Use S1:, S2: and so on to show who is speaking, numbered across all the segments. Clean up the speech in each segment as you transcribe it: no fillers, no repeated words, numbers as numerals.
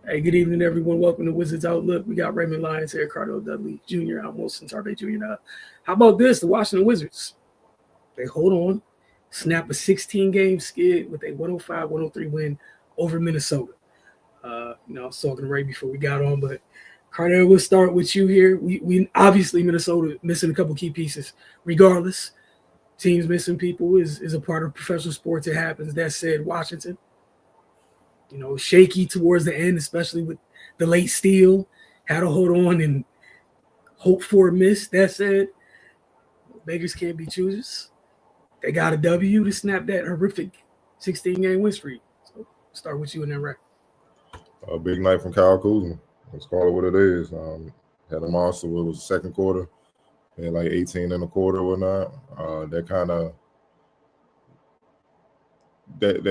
S1: Hey, good evening, everyone. Welcome to Wizards Outlook. We got Raymond Lyons here, Cardell Dudley Jr., I'm Wilson Tarvey Jr. Now, how about this? The Washington Wizards, they hold on, snap a 16-game skid with a 105-103 win over Minnesota. I was talking to Ray before we got on, but Cardell, we'll start with you here. We obviously Minnesota missing a couple key pieces. Regardless, teams missing people is a part of professional sports. It happens. That said, Washington, shaky towards the end, especially with the late steal. Had to hold on and hope for a miss. That said, beggars can't be choosers. They got a W to snap that horrific 16-game win streak. So start with you and then Ray.
S2: A big night from Kyle Kuzma. Let's call it what it is. Had a monster. It was the second quarter. Had like 18 in a quarter or whatnot. That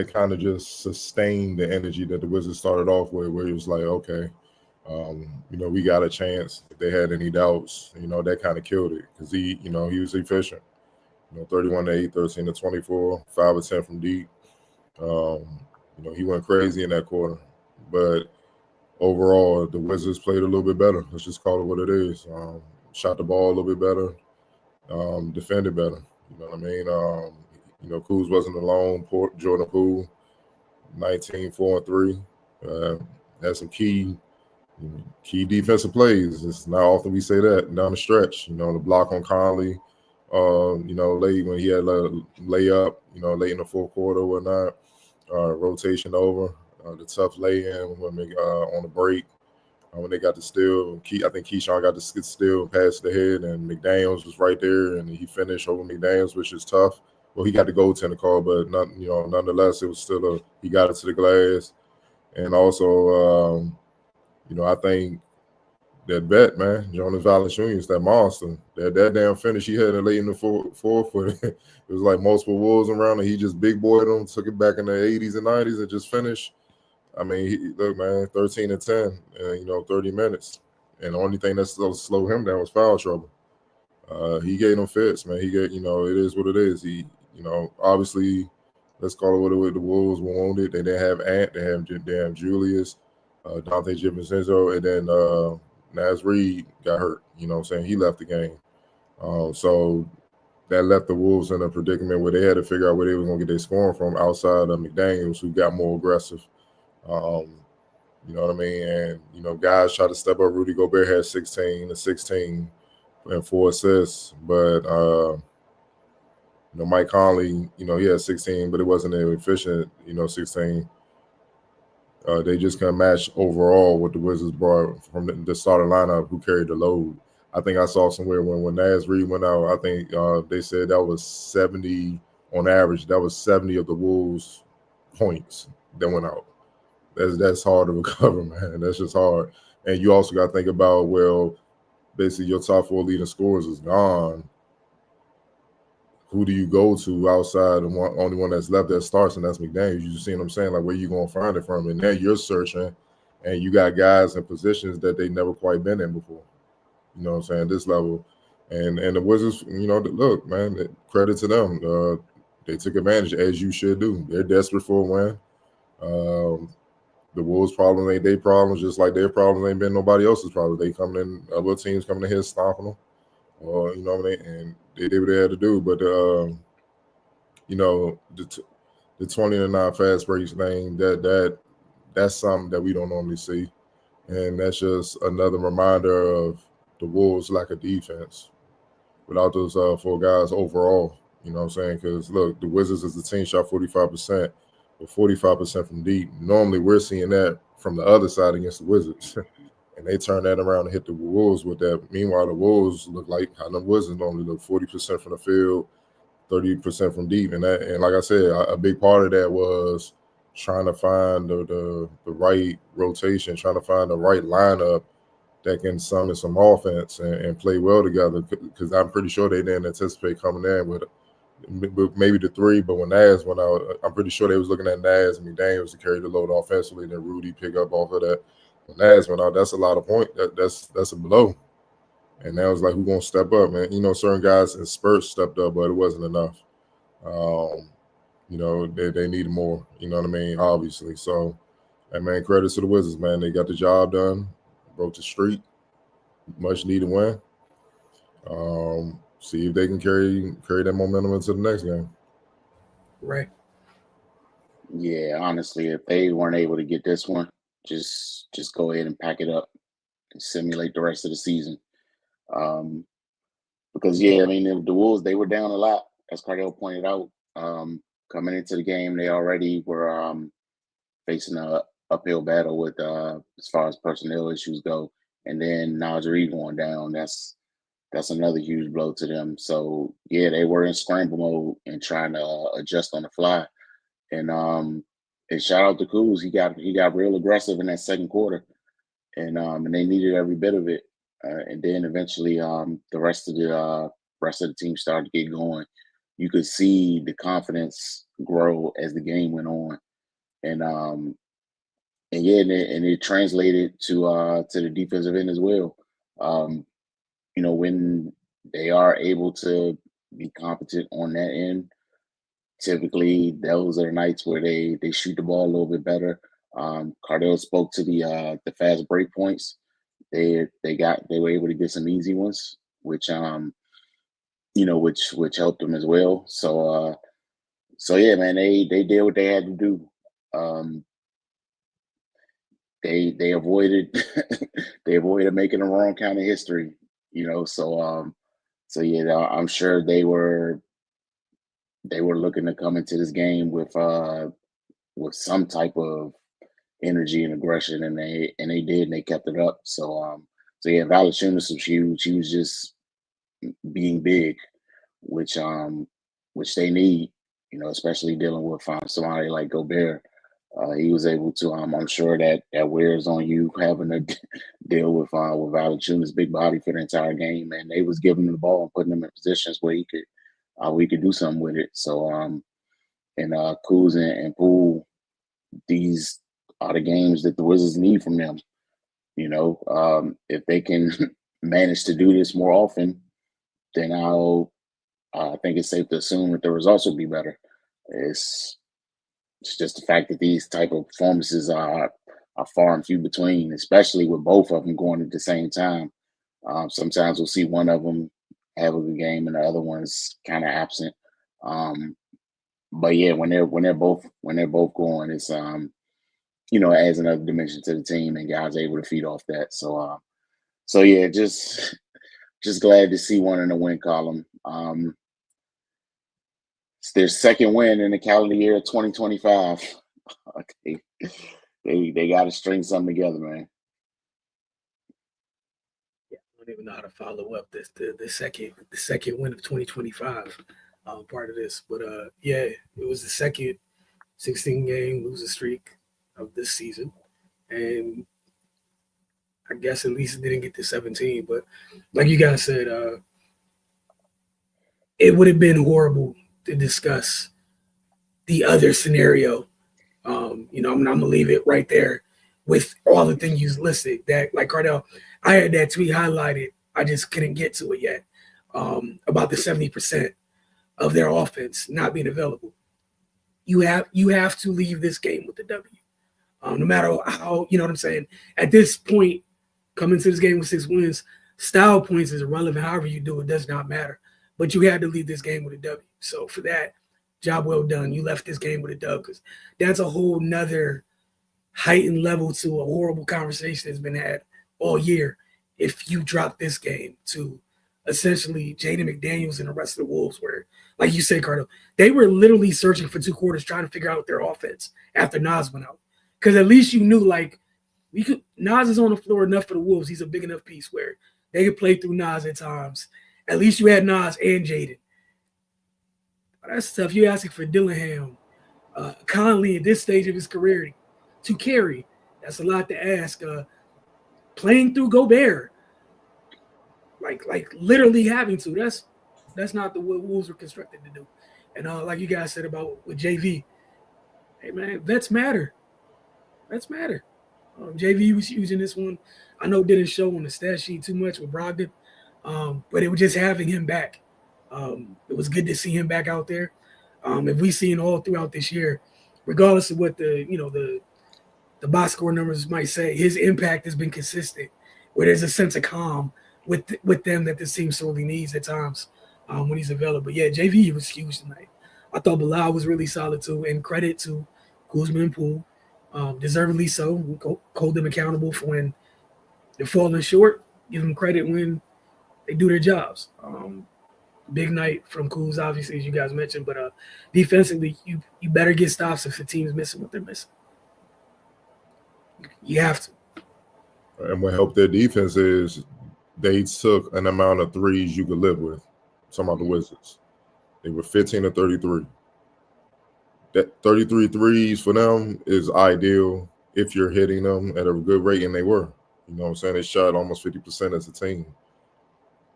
S2: kind of just sustained the energy that the Wizards started off with, where it was like, okay, we got a chance. If they had any doubts, that kind of killed it because he was efficient. 31 to 8, 13 to 24, 5 or 10 from deep. He went crazy in that quarter, but overall, the Wizards played a little bit better. Let's just call it what it is. Shot the ball a little bit better, defended better. You know what I mean? Kuz wasn't alone. Jordan Poole, 19, 4 and 3. Had some key defensive plays. It's not often we say that down the stretch. The block on Conley, late when he had a layup, late in the fourth quarter or whatnot. Rotation over. The tough lay-in when they on the break. When they got the steal, I think Keyshawn got the steal, passed the head, and McDaniels was right there, and he finished over McDaniels, which is tough. Well, he got the goaltender call, but nonetheless, it was still he got it to the glass. And also, I think that bet, man, Jonas Valanciunas, that monster, that damn finish he had late in the fourth, it was like multiple wolves around, and he just big boyed him, took it back in the 80s and 90s, and just finished. I mean, look, man, 13 and 10, 30 minutes. And the only thing that slowed him down was foul trouble. He gave them fits, man. It is what it is. He, obviously, let's call it what it was. The Wolves were wounded. They didn't have Ant. They have Julius, Dante DiVincenzo, and then Naz Reid got hurt. You know what I'm saying? He left the game. So that left the Wolves in a predicament where they had to figure out where they were going to get their scoring from outside of McDaniels, who got more aggressive. You know what I mean? And, guys try to step up. Rudy Gobert had 16 and 4 assists. But, Mike Conley, he had 16, but it wasn't an efficient, 16. They just couldn't match overall what the Wizards brought from the starting lineup who carried the load. I think I saw somewhere when Naz Reid went out, I think they said that was 70 on average. That was 70 of the Wolves' points that went out. That's hard to recover, man. That's just hard. And you also got to think about, well, basically your top 4 leading scorers is gone. Who do you go to outside? The only one that's left that starts, and that's McDaniels. You see what I'm saying? Like, where you going to find it from? And now you're searching, and you got guys in positions that they never quite been in before. You know what I'm saying? This level. And the Wizards, look, man, credit to them. They took advantage, as you should do. They're desperate for a win. The Wolves' problems ain't their problems, just like their problems ain't been nobody else's problems. They coming in, other teams coming in here stomping them, and they did what they had to do. But the 20-9 fast breaks thing, that's something that we don't normally see, and that's just another reminder of the Wolves' lack of defense without those 4 guys overall. You know what I'm saying? Because look, the Wizards as a team shot 45%. 45% from deep. Normally, we're seeing that from the other side against the Wizards, and they turn that around and hit the Wolves with that. Meanwhile, the Wolves look like how the Wizards normally look: 40% from the field, 30% from deep, and like I said, a big part of that was trying to find the right rotation, trying to find the right lineup that can summon some offense and play well together. Because I'm pretty sure they didn't anticipate coming in with maybe the 3, but when Naz went out, I'm pretty sure they was looking at Naz and McDaniels to carry the load offensively, and then Rudy pick up off of that. When Naz went out, that's a lot of points. That's a blow. And now it's like, who's going to step up, man? Certain guys in spurts stepped up, but it wasn't enough. They needed more, you know what I mean, obviously. So And man, credit to the Wizards, man. They got the job done, broke the streak, much needed win. See if they can carry that momentum into the next game.
S1: Right.
S3: Yeah, honestly, if they weren't able to get this one, just go ahead and pack it up and simulate the rest of the season. Um, because yeah, I mean the Wolves, they were down a lot, as Cardell pointed out. Coming into the game, they already were facing a uphill battle with as far as personnel issues go, and then Najee going down. That's another huge blow to them. So yeah, they were in scramble mode and trying to adjust on the fly. And shout out to Kuz, he got real aggressive in that second quarter, and they needed every bit of it. And then eventually, the rest of the team started to get going. You could see the confidence grow as the game went on, and yeah, and it translated to the defensive end as well. Um, when they are able to be competent on that end, typically those are the nights where they shoot the ball a little bit better. Cardell spoke to the fast break points. They were able to get some easy ones, which which helped them as well. So yeah, man, they did what they had to do. Um, they avoided they avoided making the wrong kind of history, so yeah, I'm sure they were looking to come into this game with some type of energy and aggression, and they did, and they kept it up. So yeah, Valanciunas was huge. He was just being big, which which they need, especially dealing with somebody like Gobert. He was able to. I'm sure that wears on you having to deal with Valanciunas' big body for the entire game, and they was giving him the ball and putting him in positions where we could do something with it. So and Kuz and Poole, these are the games that the Wizards need from them. If they can manage to do this more often, then I think it's safe to assume that the results will be better. It's it's just the fact that these type of performances are far and few between, especially with both of them going at the same time. Sometimes we'll see one of them have a good game and the other one's kind of absent. Um, but yeah, when they're both going, it's adds another dimension to the team, and guys are able to feed off that. So yeah, just glad to see one in the win column. It's their second win in the calendar year of 2025. Okay. They got to string something together, man.
S1: Yeah, I don't even know how to follow up the second win of 2025 part of this, but yeah, it was the second 16 game losing streak of this season, and I guess at least it didn't get to 17. But like you guys said, it would have been horrible to discuss the other scenario. I'm gonna leave it right there with all the things you listed. That, like Cardell, I had that tweet highlighted. I just couldn't get to it yet. About the 70% of their offense not being available. You have to leave this game with the W. No matter how, you know what I'm saying. At this point, coming to this game with 6 wins, style points is irrelevant. However you do it, does not matter. But you had to leave this game with a W. So for that, job well done. You left this game with a dub, because that's a whole nother heightened level to a horrible conversation that's been had all year. If you drop this game to essentially Jaden McDaniels and the rest of the Wolves, where, like you said, Cardo, they were literally searching for 2 quarters trying to figure out their offense after Nas went out. Because at least you knew, like, Nas is on the floor enough for the Wolves. He's a big enough piece where they could play through Nas at times. At least you had Nas and Jaden. That's tough. You're asking for Dillingham, Conley at this stage of his career to carry. That's a lot to ask. Playing through Gobert, like literally having to. That's not the what Wolves were constructed to do. And like you guys said about with JV, hey man, vets matter. Vets matter. JV was using this one. I know it didn't show on the stat sheet too much with Brogdon, but it was just having him back. It was good to see him back out there. If we see him all throughout this year, regardless of what the the box score numbers might say, his impact has been consistent, where there's a sense of calm with them that this team sorely needs at times when he's available. But yeah, JV was huge tonight. I thought Bilal was really solid too, and credit to Kuzma and Poole, deservedly so. Hold them accountable for when they're falling short. Give them credit when they do their jobs. Big night from Kuz, obviously, as you guys mentioned, but defensively, you better get stops if the team's missing what they're missing. You have to.
S2: And what helped their defense is they took an amount of threes you could live with. Some of the Wizards. They were 15 to 33. That 33 threes for them is ideal if you're hitting them at a good rate, and they were. You know what I'm saying? They shot almost 50% as a team.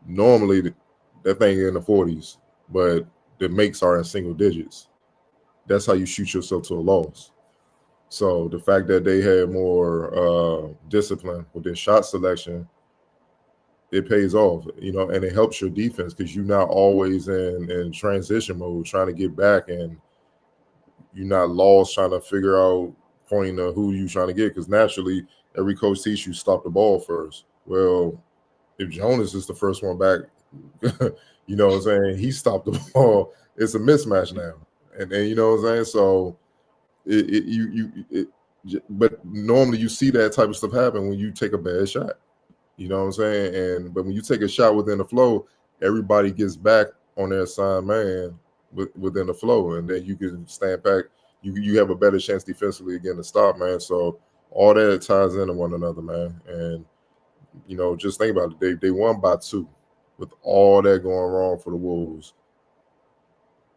S2: Normally, that thing in the 40s, but the makes are in single digits. That's how you shoot yourself to a loss. So the fact that they had more discipline with their shot selection, it pays off, you know, and it helps your defense because you're not always in transition mode trying to get back, and you're not lost trying to figure out pointing to who you're trying to get, because naturally every coach teaches you stop the ball first. Well, if Jonas is the first one back, you know what I'm saying, he stopped the ball. It's a mismatch now, and you know what I'm saying. So but normally you see that type of stuff happen when you take a bad shot. You know what I'm saying? But when you take a shot within the flow, everybody gets back on their assigned man within the flow, and then you can stand back. You have a better chance defensively again to stop, man. So all that ties into one another, man. And you know, just think about it. They won by 2 with all that going wrong for the Wolves.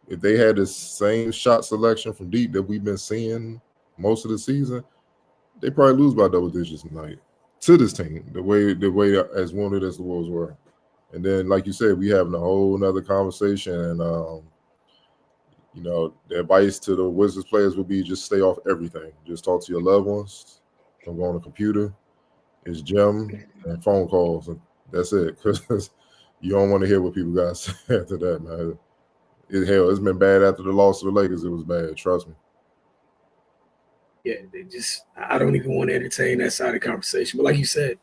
S2: If they had the same shot selection from deep that we've been seeing most of the season, they probably lose by double digits tonight to this team, the way as wounded as the Wolves were. And then, like you said, we having a whole nother conversation. And, you know, the advice to the Wizards players would be just stay off everything. Just talk to your loved ones. Don't go on the computer. It's gym and phone calls. And that's it. Because you don't want to hear what people got to say after that, man. Hell, it's been bad after the loss to the Lakers. It was bad. Trust me.
S1: Yeah, I don't even want to entertain that side of the conversation. But like you said,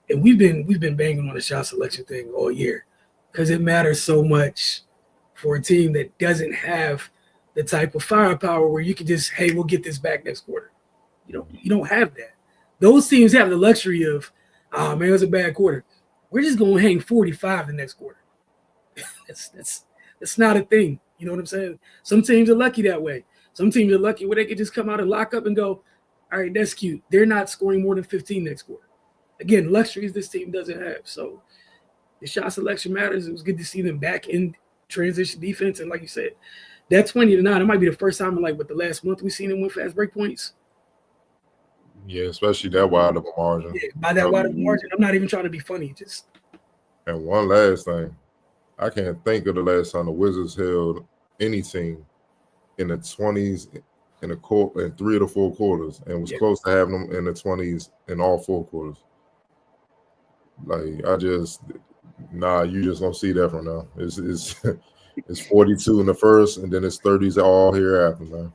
S1: and we've been banging on the shot selection thing all year because it matters so much for a team that doesn't have the type of firepower where you can just, hey, we'll get this back next quarter. You don't have that. Those teams have the luxury of, man, it was a bad quarter. We're just going to hang 45 the next quarter. That's not a thing. You know what I'm saying? Some teams are lucky that way. Some teams are lucky where they can just come out and lock up and go, all right, that's cute. They're not scoring more than 15 next quarter. Again, luxuries this team doesn't have. So the shot selection matters. It was good to see them back in transition defense. And like you said, that 20 to 9, it might be the first time in like the last month we've seen them win fast break points.
S2: Yeah, especially that wide of a margin.
S1: Yeah, by that wide of a margin. I'm not even trying to be funny.
S2: And one last thing. I can't think of the last time the Wizards held any team in the 20s in 3 of the 4 quarters, and was close to having them in the 20s in all 4 quarters. Like you just don't see that from now. It's 42 in the first, and then it's 30s all hereafter, man.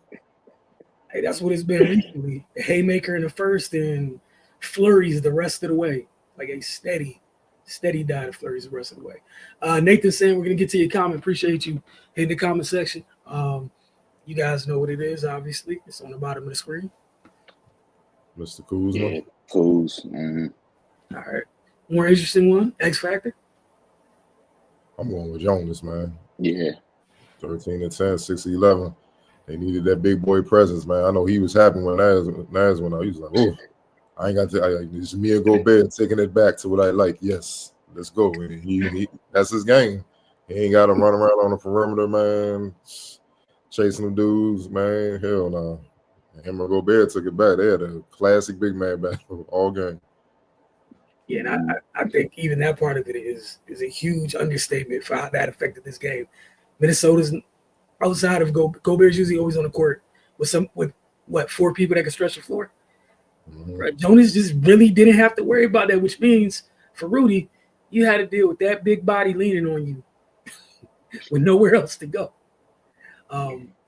S1: Hey, that's what it's been recently. A haymaker in the first and flurries the rest of the way, like a steady diet of flurries the rest of the way. Nathan saying we're gonna get to your comment. Appreciate you in the comment section. You guys know what it is. Obviously, it's on the bottom of the screen.
S2: Mr. Kuzma.
S3: Yeah, Kuz. Mm-hmm.
S1: All right. More interesting one. X Factor.
S2: I'm going with Jonas, man.
S3: Yeah.
S2: 13 and 10, 6 and 11. They needed that big boy presence, man. I know he was happy when Naz went out. He was like, "Oh, I ain't got to. It's me and Gobert taking it back to what I like. Yes, let's go." And he that's his game. He ain't got to run around on the perimeter, man, chasing them dudes, man. Hell no. Him and Gobert took it back. They had a classic big man battle all game.
S1: Yeah, and I think even that part of it is a huge understatement for how that affected this game. Minnesota's outside of Gobert's usually always on the court with 4 people that can stretch the floor. Mm-hmm. Right? Jonas just really didn't have to worry about that, which means for Rudy, you had to deal with that big body leaning on you with nowhere else to go.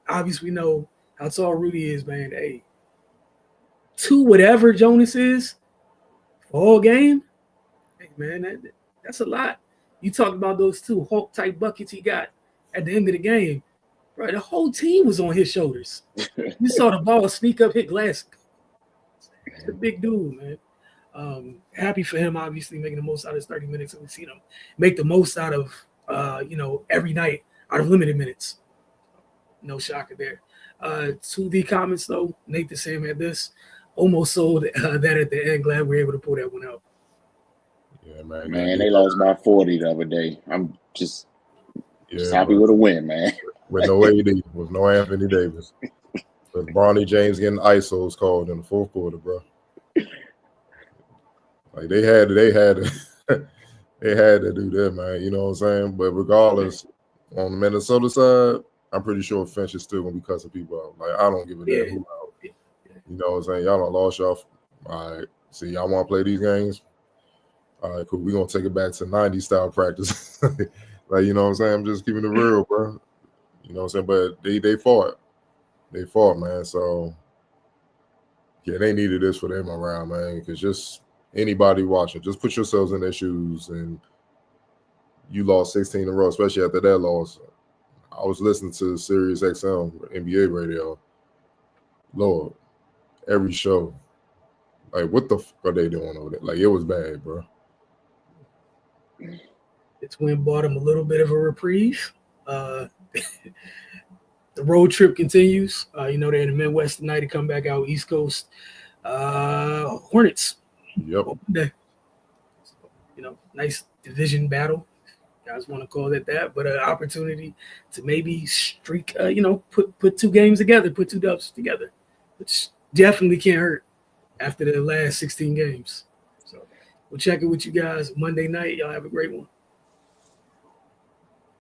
S1: Obviously, we know how tall Rudy is, man. Hey, 2 whatever Jonas is all game. Hey man, that's a lot. You talked about those 2 Hulk type buckets he got at the end of the game. Bro, the whole team was on his shoulders. You saw the ball sneak up, hit glass. He's a big dude, man. Happy for him, obviously, making the most out of his 30 minutes. And we've seen him make the most out of, every night out of limited minutes. No shocker there. To the comments, though, Nathan Sam had this. Almost sold that at the end. Glad we were able to pull that one out.
S2: Yeah, man.
S3: Man, they lost by 40 the other day. I'm just happy with a win, man.
S2: With no AD, with no Anthony Davis. With Bronny James getting ISOs called in the fourth quarter, bro. Like they had to do that, man. You know what I'm saying? But regardless, on the Minnesota side, I'm pretty sure Finch is still gonna be cussing people out. Like I don't give a damn who out. You know what I'm saying? Y'all done lost y'all. All right. See, y'all want to play these games? All right, cool. We're going to take it back to 90s style practice. Like, you know what I'm saying? I'm just keeping it real, bro. You know what I'm saying? But they fought. They fought, man. So, yeah, they needed this for them around, man. Because just anybody watching, just put yourselves in their shoes. And you lost 16 in a row, especially after that loss. I was listening to Sirius XM, NBA radio. Lord, every show. Like, what the fuck are they doing over there? Like, it was bad, bro.
S1: It's when bought him a little bit of a reprieve. The road trip continues. They're in the Midwest tonight to come back out East Coast. Hornets.
S2: Yep.
S1: Nice division battle. Guys want to call it that, but an opportunity to maybe streak, put 2 games together, put 2 dubs together, which definitely can't hurt after the last 16 games. So we'll check it with you guys Monday night. Y'all have a great one.